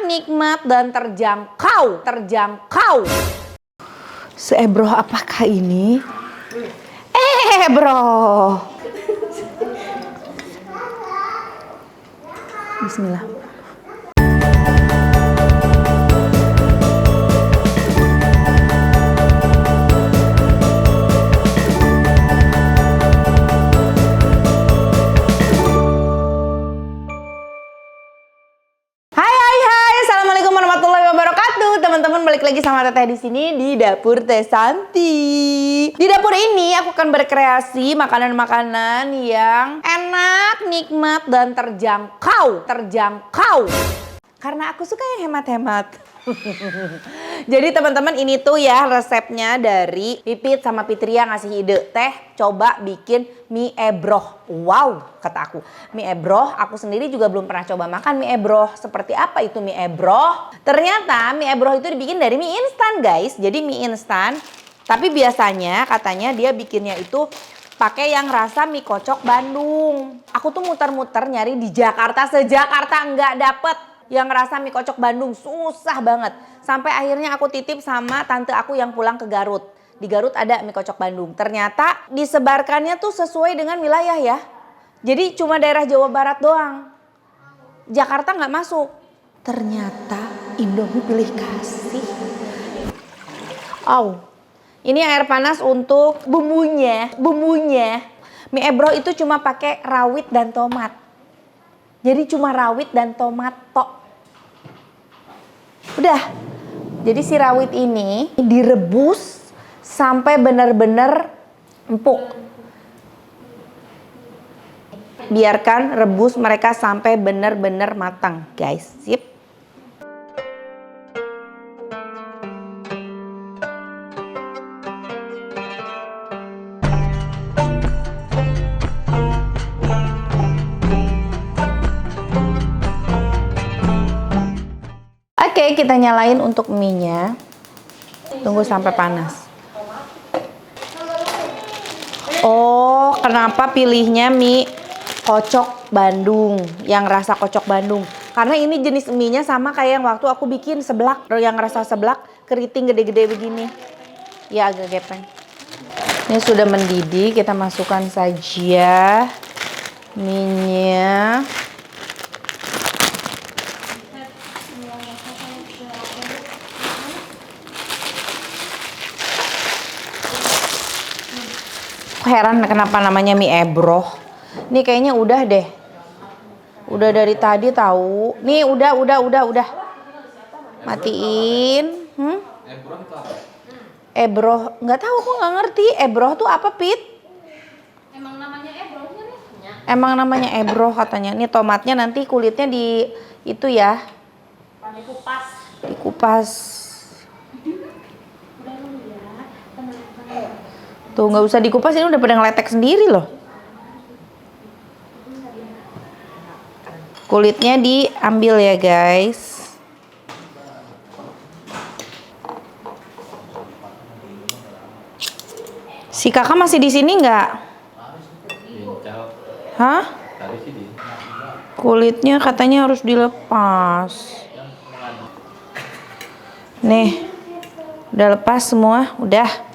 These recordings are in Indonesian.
nikmat, dan terjangkau. Seebroh apakah ini? Bro. Bismillah. Assalamualaikum warahmatullahi wabarakatuh. Teman-teman, balik lagi sama Teteh di sini di Dapur Teh Santi. Di dapur ini aku akan berkreasi makanan-makanan yang enak, nikmat, dan terjangkau. Karena aku suka yang hemat-hemat. Jadi teman-teman, ini tuh ya resepnya dari Pipit sama Fitria ngasih ide. Teh, coba bikin mie ebroh. Wow, kata aku. Mie ebroh, aku sendiri juga belum pernah coba makan mie ebroh. Seperti apa itu mie ebroh? Ternyata mie ebroh itu dibikin dari mie instan, guys. Jadi mie instan, tapi biasanya katanya dia bikinnya itu pakai yang rasa mie kocok Bandung. Aku tuh muter-muter nyari di Jakarta, se-Jakarta nggak dapet yang rasa mie kocok Bandung, susah banget. Sampai akhirnya aku titip sama tante aku yang pulang ke Garut. Di Garut ada mie kocok Bandung. Ternyata disebarkannya tuh sesuai dengan wilayah ya. Jadi cuma daerah Jawa Barat doang. Jakarta nggak masuk. Ternyata Indomie pilih kasih. Ini air panas untuk bumbunya. Mie ebroh itu cuma pakai rawit dan tomat. Jadi cuma rawit dan tomat tok. Udah. Jadi si rawit ini direbus sampai benar-benar empuk. Biarkan rebus mereka sampai benar-benar matang, guys. Sip. Oke, kita nyalain untuk mie-nya. Tunggu sampai panas. Oh, kenapa pilihnya mie kocok Bandung, yang rasa kocok Bandung? Karena ini jenis mie-nya sama kayak yang waktu aku bikin seblak, yang rasa seblak, keriting gede-gede begini. Ya agak gepeng. Ini sudah mendidih, kita masukkan saja mie-nya. Heran kenapa namanya mie ebroh. Nih kayaknya udah deh. Udah dari tadi tahu. Nih udah. Matiin. Ebroh itu apa? Ebroh, nggak tahu, aku nggak ngerti. Ebroh tuh apa, Pit? Emang namanya ebrohnya nih? Emang namanya ebroh katanya. Nih tomatnya nanti kulitnya di itu ya. Dikupas. Dikupas. Tuh nggak usah dikupas, ini udah pada ngeletek sendiri loh. Kulitnya diambil ya guys. Si kakak masih di sini nggak? Hah? Kulitnya katanya harus dilepas. Nih, udah lepas semua, udah.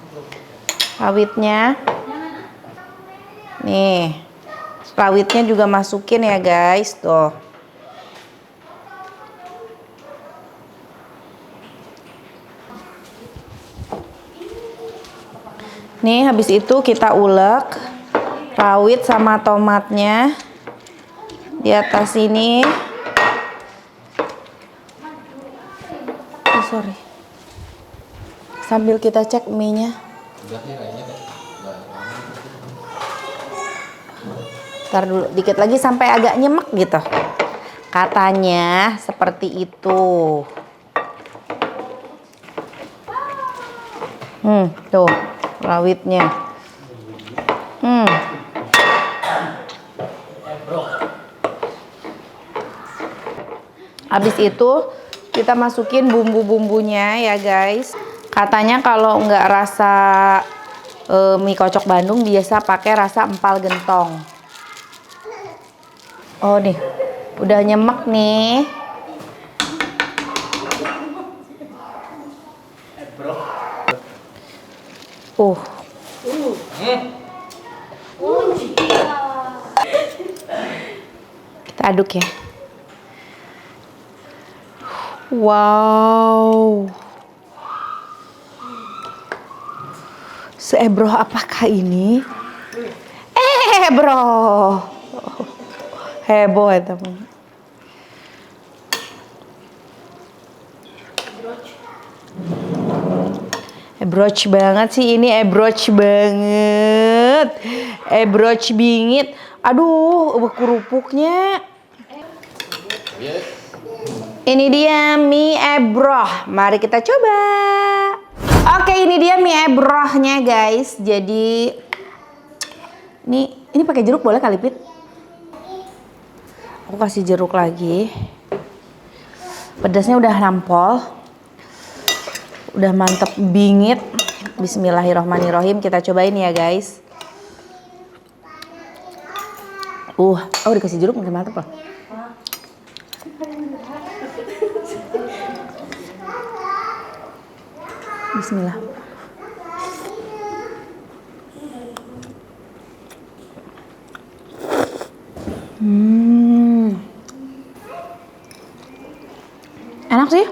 Rawitnya, nih, rawitnya juga masukin ya guys, tuh. Nih, habis itu kita ulek rawit sama tomatnya di atas ini. Sorry. Sambil kita cek mie-nya. Ntar dulu, dikit lagi sampai agak nyemek gitu. Katanya seperti itu. Tuh rawitnya. Habis itu kita masukin bumbu-bumbunya ya guys. Katanya kalau nggak rasa mie kocok Bandung biasa pakai rasa empal gentong. Oh nih, udah nyemek nih. Uh. Kita aduk ya. Wow. Seebroh apakah ini? Bro. Heboh ya teman. Ebroch banget sih ini, ebroch banget. Ebroch bingit. Aduh, kerupuknya. Ini dia mie ebroh. Mari kita coba. Oke, ini dia mie ebrohnya guys. Jadi ini pakai jeruk boleh kali, Pit? Aku kasih jeruk lagi. Pedasnya udah nampol. Udah mantep bingit. Bismillahirrohmanirrohim. Kita cobain ya guys. Oh dikasih jeruk makin mantep loh. Bismillah. Enak sih.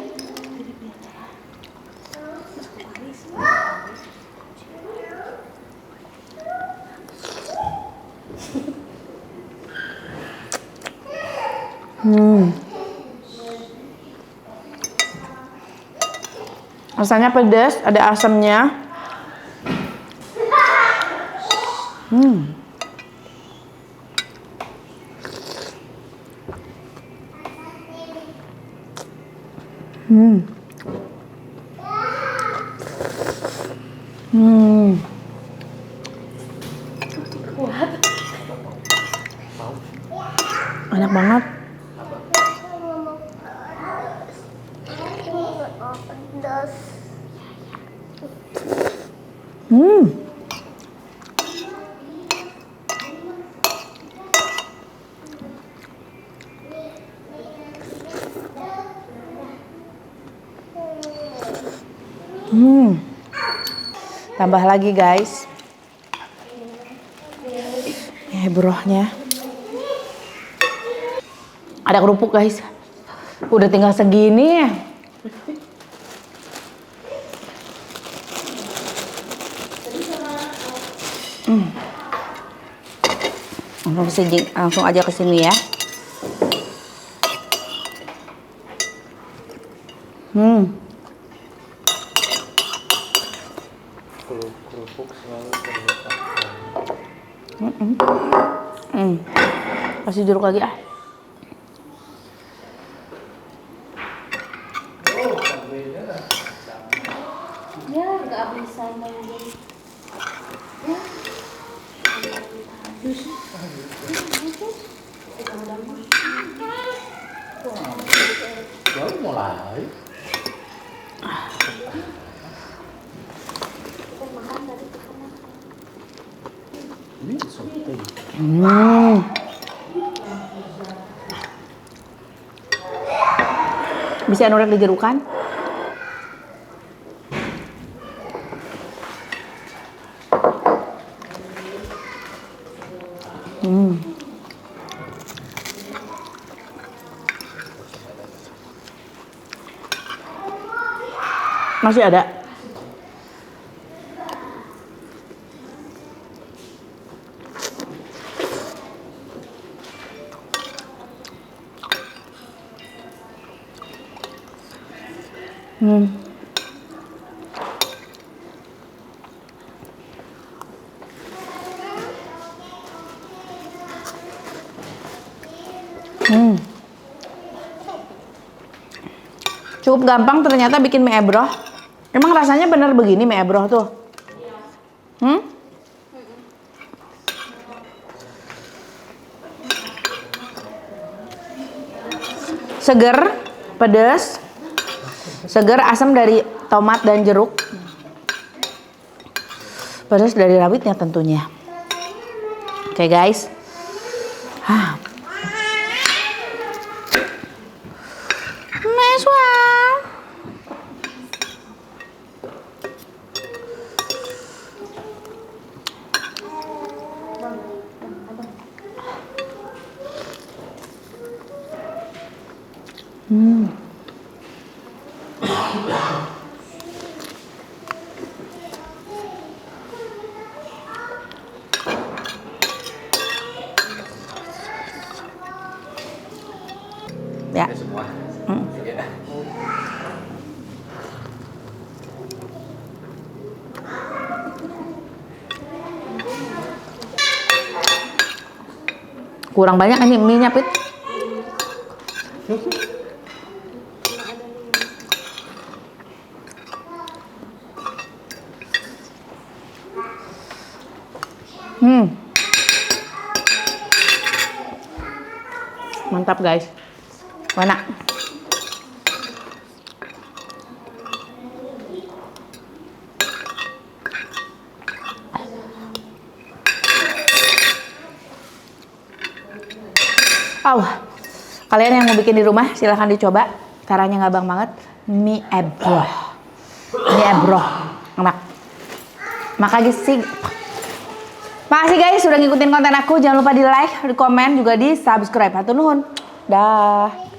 Rasanya pedas, ada asamnya. Enak banget. Tambah lagi guys. Brohnya. Ada kerupuk guys. Udah tinggal segini. Langsung aja ke sini ya. Kerupuk selalu terletak. Kasih jeruk lagi ah. Ya nggak bisa lagi. Baru mulai. Ini something. Bisa nurek dijerukan? Masih ada. Cukup gampang ternyata bikin mie ebroh. Emang rasanya bener begini mie ebroh tuh? Seger, pedas, seger, asam dari tomat dan jeruk, pedas dari rawitnya tentunya. Oke guys. Nice one. Ya. Ini semua. Ya. Kurang banyak ini mie-nya, Pit. Mantap, guys. Mana? Kalian yang mau bikin di rumah silahkan dicoba. Caranya gampang banget. Mie ebroh. Mie ebroh. Enak. Makasih guys sudah ngikutin konten aku. Jangan lupa di like, di komen, juga di subscribe. Hatur nuhun. Dah.